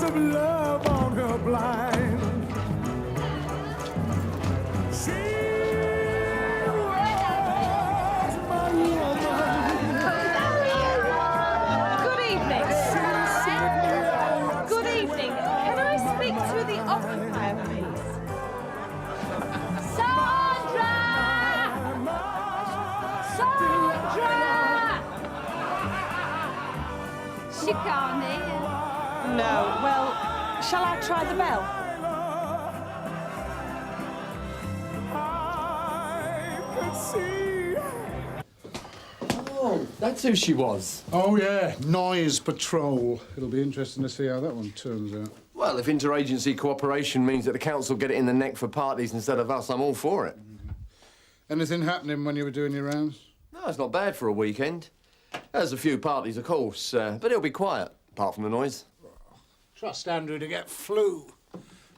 lots of love on her blind. She was my woman. Good evening. Good evening. Can I speak to the occupier, please? Sandra! She can't hear. No, well, shall I try the bell? Oh, that's who she was. Oh, yeah, Noise Patrol. It'll be interesting to see how that one turns out. Well, if interagency cooperation means that the council get it in the neck for parties instead of us, I'm all for it. Anything happening when you were doing your rounds? No, it's not bad for a weekend. There's a few parties, of course, but it'll be quiet, apart from the noise. Trust Andrew to get flu.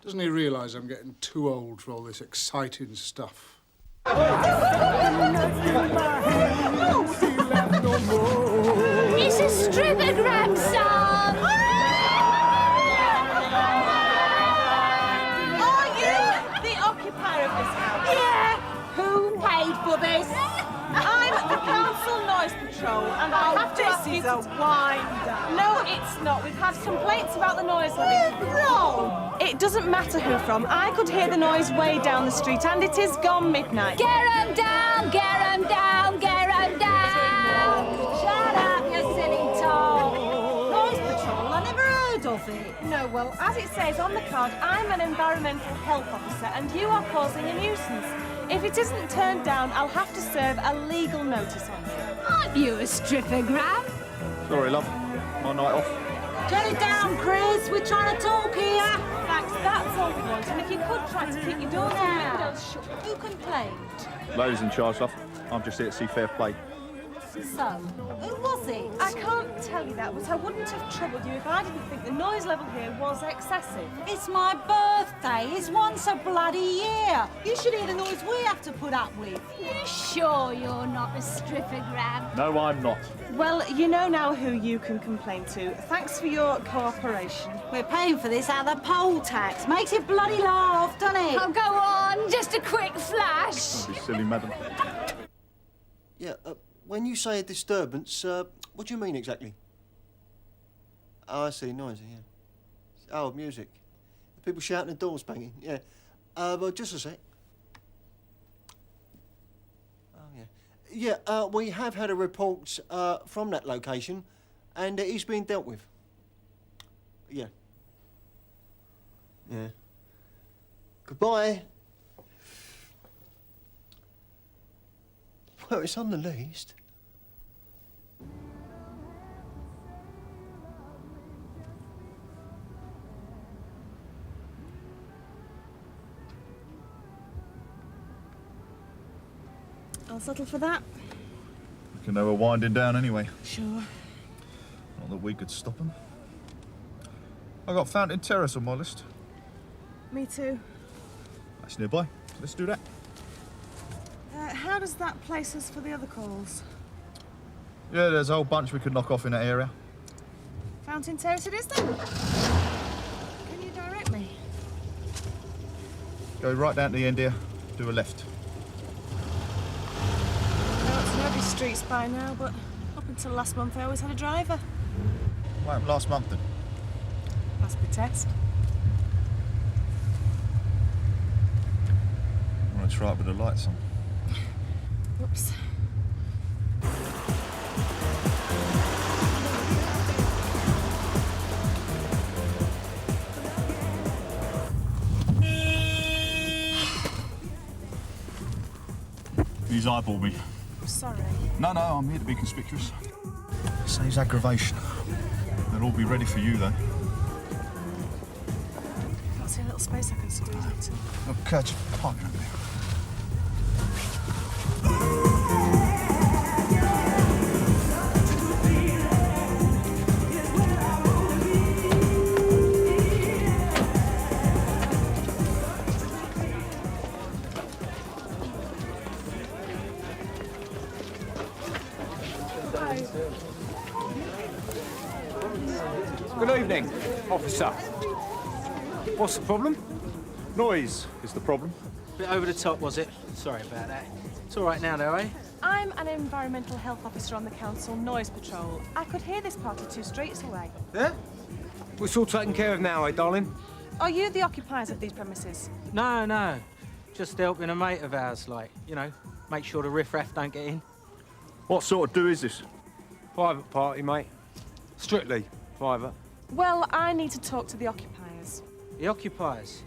Doesn't he realise I'm getting too old for all this exciting stuff? It's a stripogram song! Are you the occupier of this house? Yeah! Who paid for this? I'm the council noise patrol, and I have to ask you to wind up. No, it's not. We've had complaints about the noise level. Wrong! It doesn't matter who from. I could hear the noise way down the street, and it is gone midnight. Get 'em down, get 'em down, get 'em down! Shut up, you silly dog! Noise patrol? I never heard of it. No, well, as it says on the card, I'm an environmental health officer, and you are causing a nuisance. If it isn't turned down, I'll have to serve a legal notice on you. Aren't you a stripogram? Sorry, love. My night off. Get it down, Chris. We're trying to talk here. Thanks, that's all we want. And if you could try to keep your doors and windows shut. Who complained? Ladies in charge, love. I'm just here to see fair play. So, who was it? I can't tell you that, but I wouldn't have troubled you if I didn't think the noise level here was excessive. It's my birthday. It's once a bloody year. You should hear the noise we have to put up with. You sure you're not a stripogram? No, I'm not. Well, you know now who you can complain to. Thanks for your cooperation. We're paying for this out of the poll tax. Makes it bloody laugh, doesn't it? Oh, go on. Just a quick flash. Don't be silly, madam. Yeah, when you say a disturbance, what do you mean exactly? Oh, I see, noisy, yeah. Oh, music. People shouting and doors banging, yeah. Well, just a sec. Oh, yeah. Yeah, we have had a report from that location, and he's been dealt with. Yeah. Yeah. Goodbye. Well, it's on the list. I'll settle for that. Reckon they were winding down anyway. Sure. Not that we could stop them. I got Fountain Terrace on my list. Me too. That's nearby. Let's do that. How does that place us for the other calls? Yeah, there's a whole bunch we could knock off in that area. Fountain Terrace it is then? Can you direct me? Go right down to the end here, do a left. No, it's nobody's streets by now, but up until last month I always had a driver. What happened last month then? Must be test. I want to try it with the lights on. Oops. He's eyeballed me. Sorry. No, I'm here to be conspicuous. Saves aggravation. They'll all be ready for you, though. Can't see a little space I can squeeze into. Okay, just park it up there. Good evening, officer. What's the problem? Noise is the problem. Bit over the top, was it? Sorry about that. It's all right now, though, eh? I'm an environmental health officer on the council noise patrol. I could hear this party 2 streets away. Yeah? It's all taken care of now, eh, darling? Are you the occupiers of these premises? No. Just helping a mate of ours, like, you know, make sure the riffraff don't get in. What sort of do is this? Private party, mate. Strictly private. Well, I need to talk to the occupiers. The occupiers?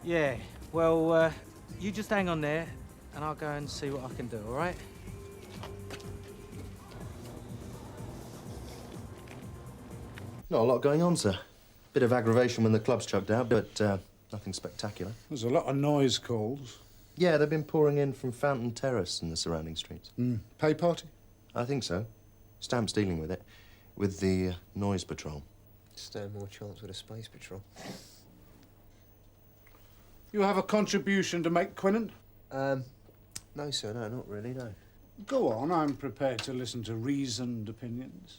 Yeah, well, you just hang on there, and I'll go and see what I can do, all right? Not a lot going on, sir. Bit of aggravation when the club's chucked out, but nothing spectacular. There's a lot of noise calls. Yeah, they've been pouring in from Fountain Terrace and the surrounding streets. Pay party? I think so. Stamp's dealing with it, with the noise patrol. Stand more chance with a space patrol. You have a contribution to make, Quinnen? No, sir, no, not really, no. Go on, I'm prepared to listen to reasoned opinions.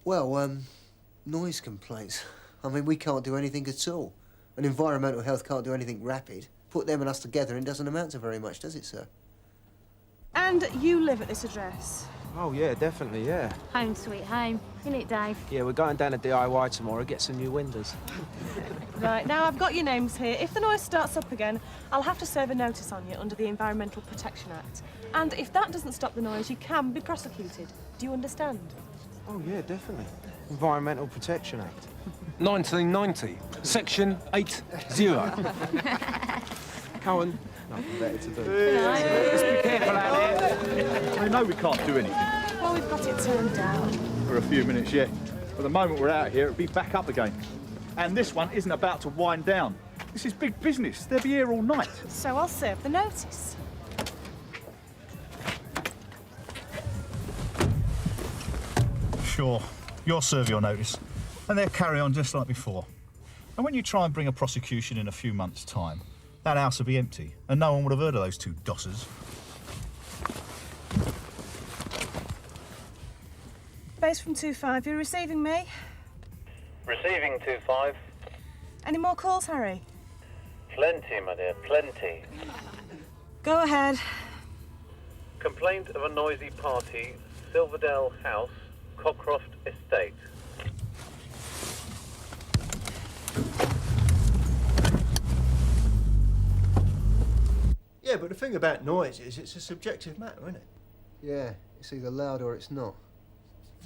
Well, noise complaints. I mean, we can't do anything at all. And environmental health can't do anything rapid. Put them and us together and it doesn't amount to very much, does it, sir? And you live at this address? Oh, yeah, definitely, yeah. Home sweet home, isn't it, Dave? Yeah, we're going down to DIY tomorrow, get some new windows. Right, now I've got your names here. If the noise starts up again, I'll have to serve a notice on you under the Environmental Protection Act. And if that doesn't stop the noise, you can be prosecuted. Do you understand? Oh, yeah, definitely. Environmental Protection Act. 1990, Section 80. Cohen. Nothing better to do. Just be careful out here. They know we can't do anything. Well, we've got it turned down. For a few minutes, yeah. But the moment we're out here, it'll be back up again. And this one isn't about to wind down. This is big business. They'll be here all night. So I'll serve the notice. Sure. You'll serve your notice. And they'll carry on just like before. And when you try and bring a prosecution in a few months' time, that house will be empty, and no one would have heard of those 2 dossers. Base from 2-5, you're receiving me? Receiving 2-5. Any more calls, Harry? Plenty, my dear, plenty. Go ahead. Complaint of a noisy party, Silverdale House, Cockcroft Estate. Yeah, but the thing about noise is it's a subjective matter, isn't it? Yeah, it's either loud or it's not.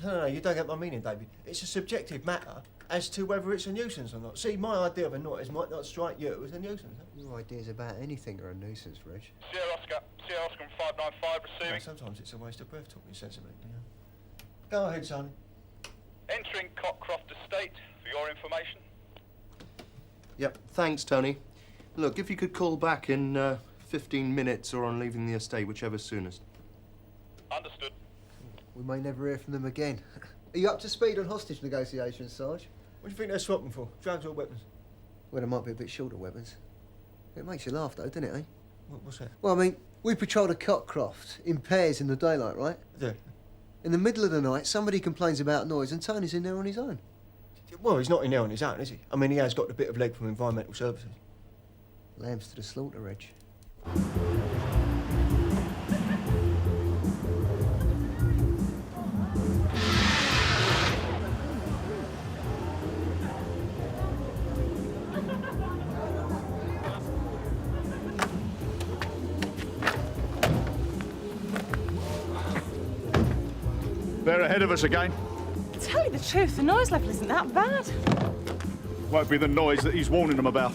No, you don't get my meaning, David. It's a subjective matter as to whether it's a nuisance or not. See, my idea of a noise might not strike you as a nuisance. Your ideas about anything are a nuisance, Reg. Sierra Oscar 595 receiving. Well, sometimes it's a waste of breath talking sensibly, you know. Go ahead, Sonny. Entering Cockcroft Estate for your information. Yep, thanks, Tony. Look, if you could call back in 15 minutes or on leaving the estate, whichever's soonest. Understood. We may never hear from them again. Are you up to speed on hostage negotiations, Sarge? What do you think they're swapping for? Drugs or weapons? Well, they might be a bit short of weapons. It makes you laugh, though, doesn't it, eh? What's that? Well, I mean, we patrolled a Cockcroft in pairs in the daylight, right? Yeah. In the middle of the night, somebody complains about noise and Tony's in there on his own. Well, he's not in there on his own, is he? I mean, he has got a bit of leg from environmental services. Lambs to the slaughter, Reg. They're ahead of us again. To tell you the truth, the noise level isn't that bad. Won't be the noise that he's warning them about.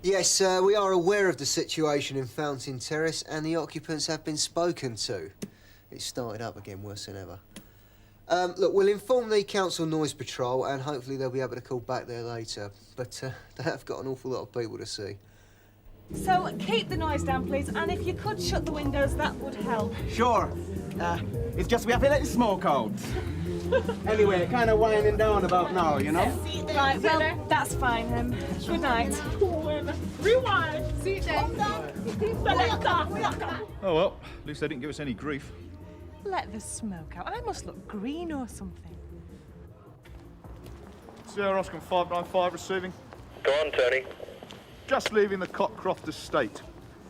Yes, we are aware of the situation in Fountain Terrace and the occupants have been spoken to. It started up again, worse than ever. Look, we'll inform the council noise patrol and hopefully they'll be able to call back there later. But they have got an awful lot of people to see. So keep the noise down, please, and if you could shut the windows, that would help. Sure. It's just we have a little smoke out. Anyway, kind of winding down about now, you know? Right, well, that's fine. Good night. Rewind. See then. Oh well, at least they didn't give us any grief. Let the smoke out. I must look green or something. Sierra Oscar 595 receiving. Go on, Tony. Just leaving the Croft estate.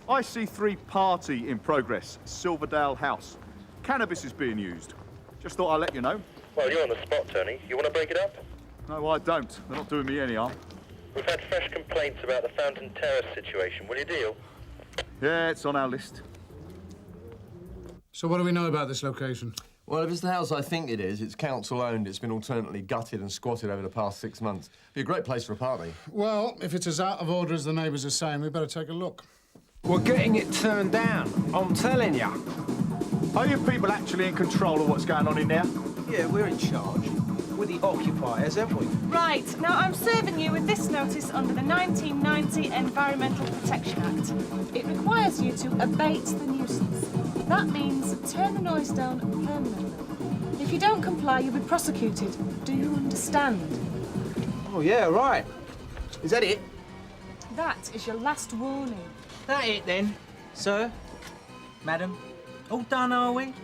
IC3 party in progress, Silverdale House. Cannabis is being used. Just thought I'd let you know. Well, you're on the spot, Tony. You want to break it up? No, I don't. They're not doing me any harm. We've had fresh complaints about the Fountain Terrace situation. Will you deal? Yeah, it's on our list. So what do we know about this location? Well, if it's the house I think it is, it's council-owned. It's been alternately gutted and squatted over the past 6 months. Be a great place for a party. Well, if it's as out of order as the neighbours are saying, we better take a look. We're getting it turned down, I'm telling you. Are you people actually in control of what's going on in there? Yeah, we're in charge. We're the occupiers, aren't we? Right, now I'm serving you with this notice under the 1990 Environmental Protection Act. It requires you to abate the nuisance. That means turn the noise down permanently. If you don't comply, you'll be prosecuted. Do you understand? Oh, yeah, right. Is that it? That is your last warning. That it, then? Sir? Madam? All done, are we?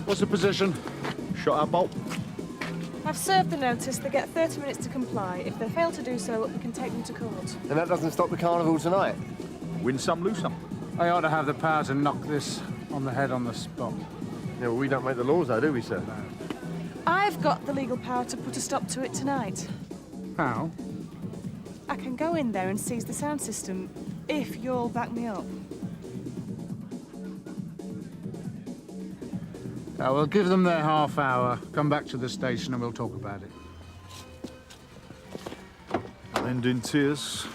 What's the position? Shot our bolt. I've served the notice. They get 30 minutes to comply. If they fail to do so, we can take them to court. And that doesn't stop the carnival tonight. Win some, lose some. I ought to have the power to knock this on the head on the spot. Yeah, well, we don't make the laws, though, do we, sir? I've got the legal power to put a stop to it tonight. How? I can go in there and seize the sound system, if you'll back me up. We'll give them their half hour, come back to the station and we'll talk about it. I'll end in tears.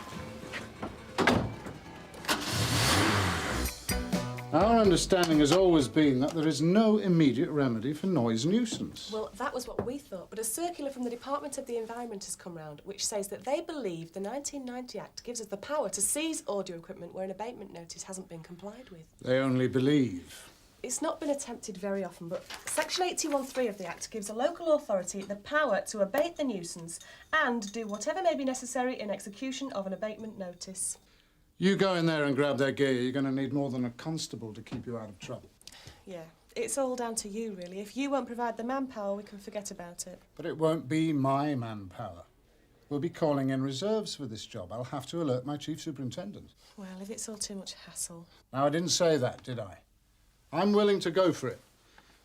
Our understanding has always been that there is no immediate remedy for noise nuisance. Well, that was what we thought, but a circular from the Department of the Environment has come round, which says that they believe the 1990 Act gives us the power to seize audio equipment where an abatement notice hasn't been complied with. They only believe. It's not been attempted very often, but Section 81(3) of the Act gives a local authority the power to abate the nuisance and do whatever may be necessary in execution of an abatement notice. You go in there and grab their gear, you're going to need more than a constable to keep you out of trouble. Yeah, it's all down to you, really. If you won't provide the manpower, we can forget about it. But it won't be my manpower. We'll be calling in reserves for this job. I'll have to alert my chief superintendent. Well, if it's all too much hassle. Now, I didn't say that, did I? I'm willing to go for it.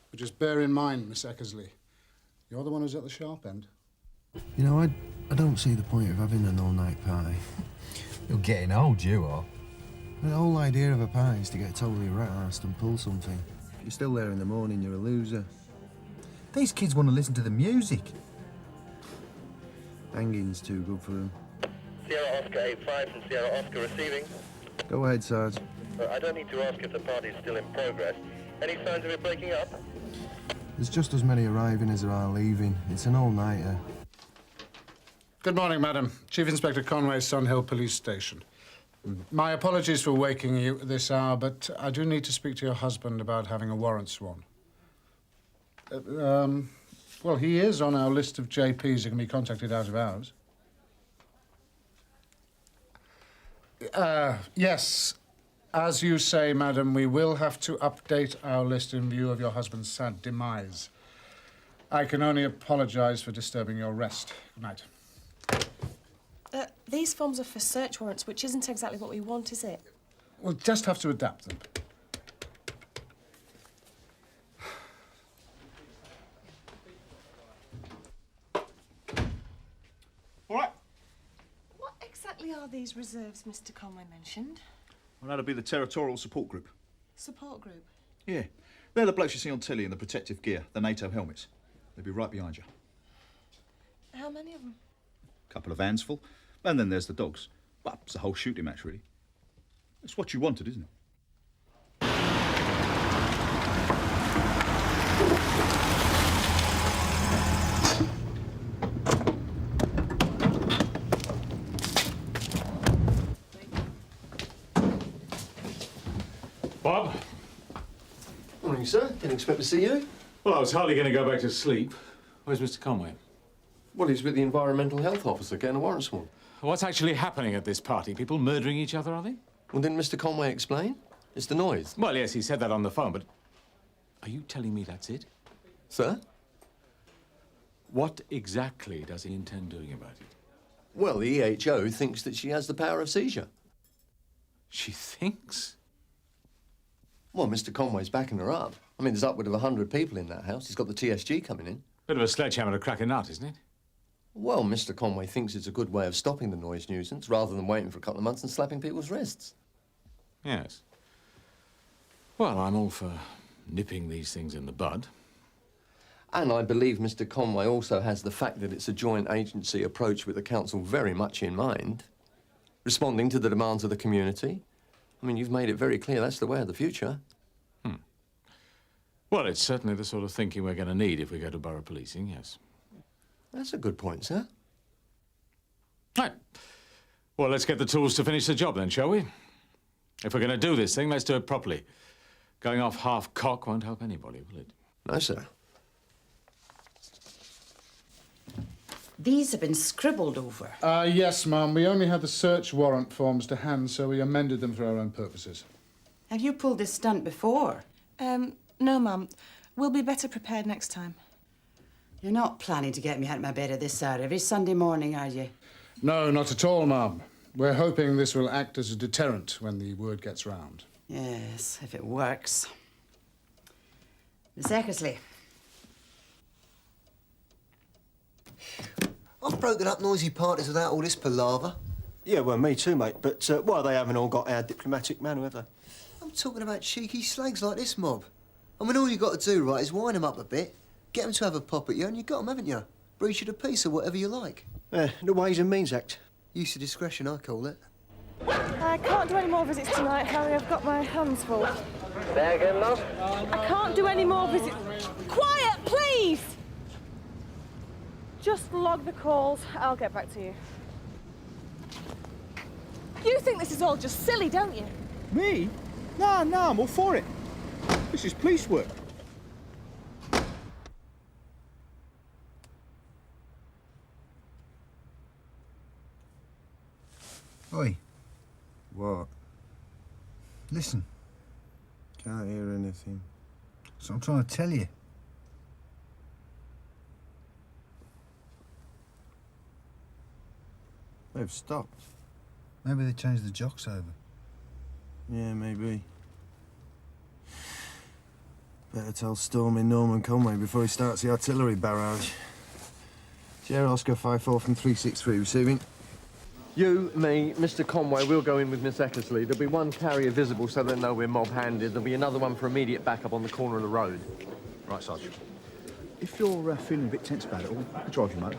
But just bear in mind, Miss Eckersley, you're the one who's at the sharp end. You know, I don't see the point of having an all-night party. You're getting old, you are. The whole idea of a party is to get totally rat-arsed and pull something. If you're still there in the morning, you're a loser. These kids want to listen to the music. Hanging's too good for them. Sierra Oscar 85 from Sierra Oscar receiving. Go ahead, Sarge. I don't need to ask if the party is still in progress. Any signs of it breaking up? There's just as many arriving as there are leaving. It's an all-nighter. Good morning, madam. Chief Inspector Conway, Sunhill Police Station. My apologies for waking you at this hour, but I do need to speak to your husband about having a warrant sworn. Well, he is on our list of JPs who can be contacted out of hours. Yes. As you say, madam, we will have to update our list in view of your husband's sad demise. I can only apologise for disturbing your rest. Good night. These forms are for search warrants, which isn't exactly what we want, is it? We'll just have to adapt them. All right. What exactly are these reserves Mr. Conway mentioned? Well, that'll be the territorial support group. Support group? Yeah. They're the blokes you see on telly in the protective gear, the NATO helmets. They'll be right behind you. How many of them? A couple of vans full. And then there's the dogs. Well, it's a whole shooting match, really. It's what you wanted, isn't it? Bob? Morning, sir. Didn't expect to see you. Well, I was hardly going to go back to sleep. Where's Mr. Conway? Well, he's with the environmental health officer getting a warrant sworn. What's actually happening at this party? People murdering each other, are they? Well, didn't Mr. Conway explain? It's the noise. Well, yes, he said that on the phone, but are you telling me that's it? Sir? What exactly does he intend doing about it? Well, the EHO thinks that she has the power of seizure. She thinks? Well, Mr. Conway's backing her up. I mean, there's upward of 100 people in that house. He's got the TSG coming in. Bit of a sledgehammer to crack a nut, isn't it? Well, Mr. Conway thinks it's a good way of stopping the noise nuisance rather than waiting for a couple of months and slapping people's wrists. Yes. Well, I'm all for nipping these things in the bud. And I believe Mr. Conway also has the fact that it's a joint agency approach with the council very much in mind, responding to the demands of the community. I mean, you've made it very clear that's the way of the future. Well, it's certainly the sort of thinking we're going to need if we go to borough policing, yes. That's a good point, sir. Right. Well, let's get the tools to finish the job then, shall we? If we're going to do this thing, let's do it properly. Going off half-cock won't help anybody, will it? No, sir. These have been scribbled over. Yes, ma'am. We only had the search warrant forms to hand, so we amended them for our own purposes. Have you pulled this stunt before? No, ma'am. We'll be better prepared next time. You're not planning to get me out of my bed at this hour every Sunday morning, are you? No, not at all, ma'am. We're hoping this will act as a deterrent when the word gets round. Yes, if it works. Miss Eckersley. I've broken up noisy parties without all this palaver. Yeah, well, me too, mate. But, well, they haven't all got our diplomatic manner, have they? I'm talking about cheeky slags like this mob. I mean, all you got to do, right, is wind them up a bit, get them to have a pop at you, and you got them, haven't you? Breach of the peace or whatever you like. The Ways and Means Act. Use of discretion, I call it. I can't do any more visits tonight, Harry. I've got my hands full. There again, love? I can't do any more visits. Quiet, please! Just log the calls. I'll get back to you. You think this is all just silly, don't you? Me? No, I'm all for it. This is police work. Oi. What? Listen. Can't hear anything. That's what I'm trying to tell you. They've stopped. Maybe they changed the jocks over. Yeah, maybe. Better tell Stormy Norman Conway before he starts the artillery barrage. Sierra Oscar 54 from 363 receiving. You, me, Mr. Conway, we'll go in with Miss Eckersley. There'll be one carrier visible so they know we're mob-handed. There'll be another one for immediate backup on the corner of the road. Right, Sarge. If you're feeling a bit tense about it all, I could drive you, mate.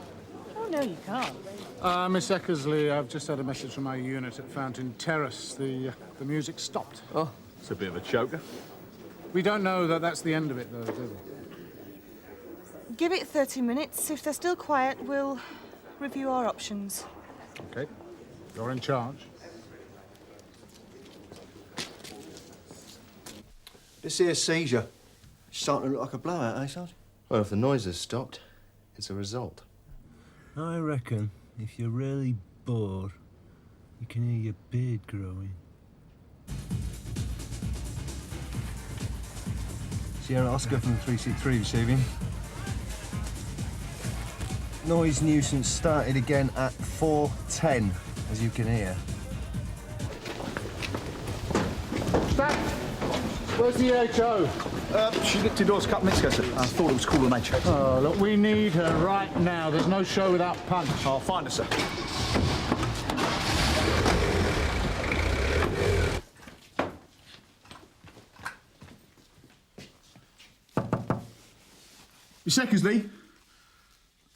Oh, no, you can't. Miss Eckersley, I've just had a message from my unit at Fountain Terrace. The music stopped. Oh, it's a bit of a choker. We don't know that that's the end of it, though, do we? Give it 30 minutes. If they're still quiet, we'll review our options. OK. You're in charge. This here seizure. It's starting to look like a blowout, eh, Sarge? Well, if the noise has stopped, it's a result. I reckon if you're really bored, you can hear your beard growing. Sierra Oscar from 363 receiving. Noise nuisance started again at 4:10, as you can hear. Stop! Where's the EHO? She nipped indoors a couple minutes ago, sir. I thought it was cooler nature. Oh, look, we need her right now. There's no show without punch. I'll find her, sir. Miss Eckersley?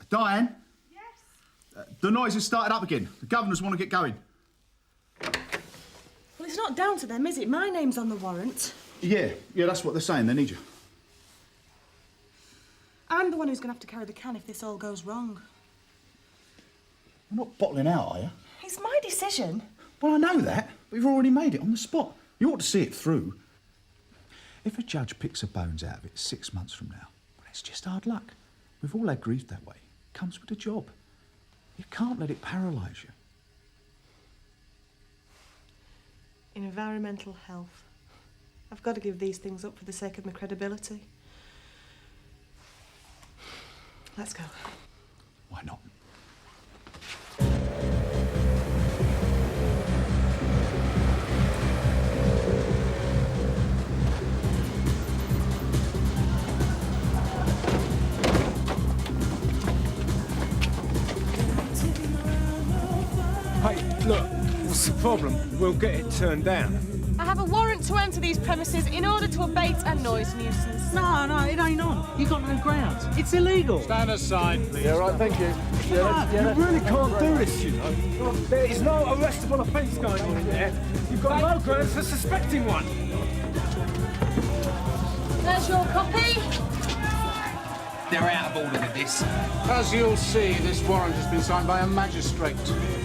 Diane? Yes? The noise has started up again. The governors want to get going. Well, it's not down to them, is it? My name's on the warrant. Yeah, that's what they're saying. They need you. I'm the one who's going to have to carry the can if this all goes wrong. You're not bottling out, are you? It's my decision. Well, I know that, but you've already made it on the spot. You ought to see it through. If a judge picks a bones out of it 6 months from now, well, it's just hard luck. We've all had grief that way. It comes with a job. You can't let it paralyse you. In environmental health, I've got to give these things up for the sake of my credibility. Let's go. Why not? Hey, look, what's the problem? We'll get it turned down. I have a warrant to enter these premises in order to abate a noise nuisance. No, it ain't on. You got no grounds. It's illegal. Stand aside, please. Yeah, right, thank you. You really can't do this, you know. There is no arrestable offence going on in there. You've got no grounds for suspecting one. There's your copy. They're out of order with this. As you'll see, this warrant has been signed by a magistrate.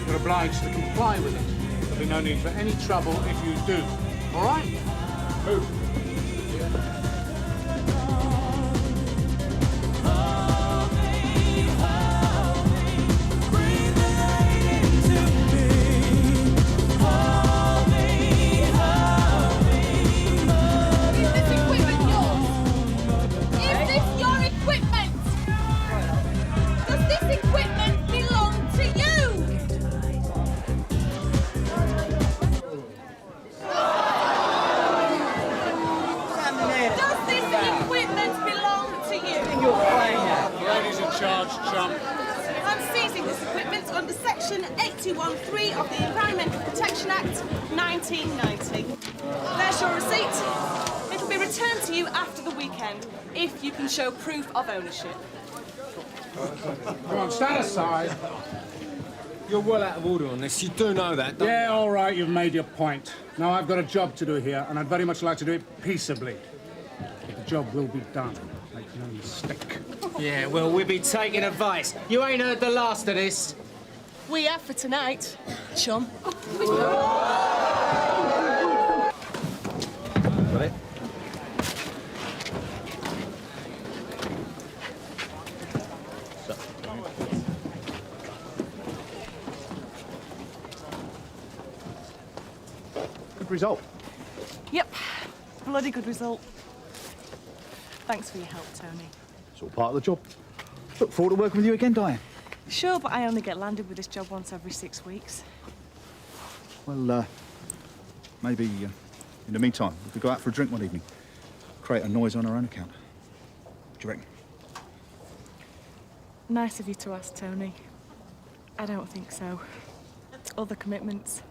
You're obliged to comply with it. There'll be no need for any trouble if you do. All right? Move. I'm seizing this equipment under Section 81(3) of the Environmental Protection Act, 1990. There's your receipt. It'll be returned to you after the weekend, if you can show proof of ownership. Come on, stand aside. You're well out of order on this. You do know that, don't you? Yeah, all right, you've made your point. Now I've got a job to do here, and I'd very much like to do it peaceably. But the job will be done. Make no mistake. Yeah, well, we'll be taking advice. You ain't heard the last of this. We have for tonight, chum. Got it? Good result. Yep, bloody good result. Thanks for your help, Tony. It's all part of the job. Look forward to working with you again, Diane. Sure, but I only get landed with this job once every 6 weeks. Well, maybe in the meantime, we could go out for a drink one evening. Create a noise on our own account. What do you reckon? Nice of you to ask, Tony. I don't think so. Other commitments.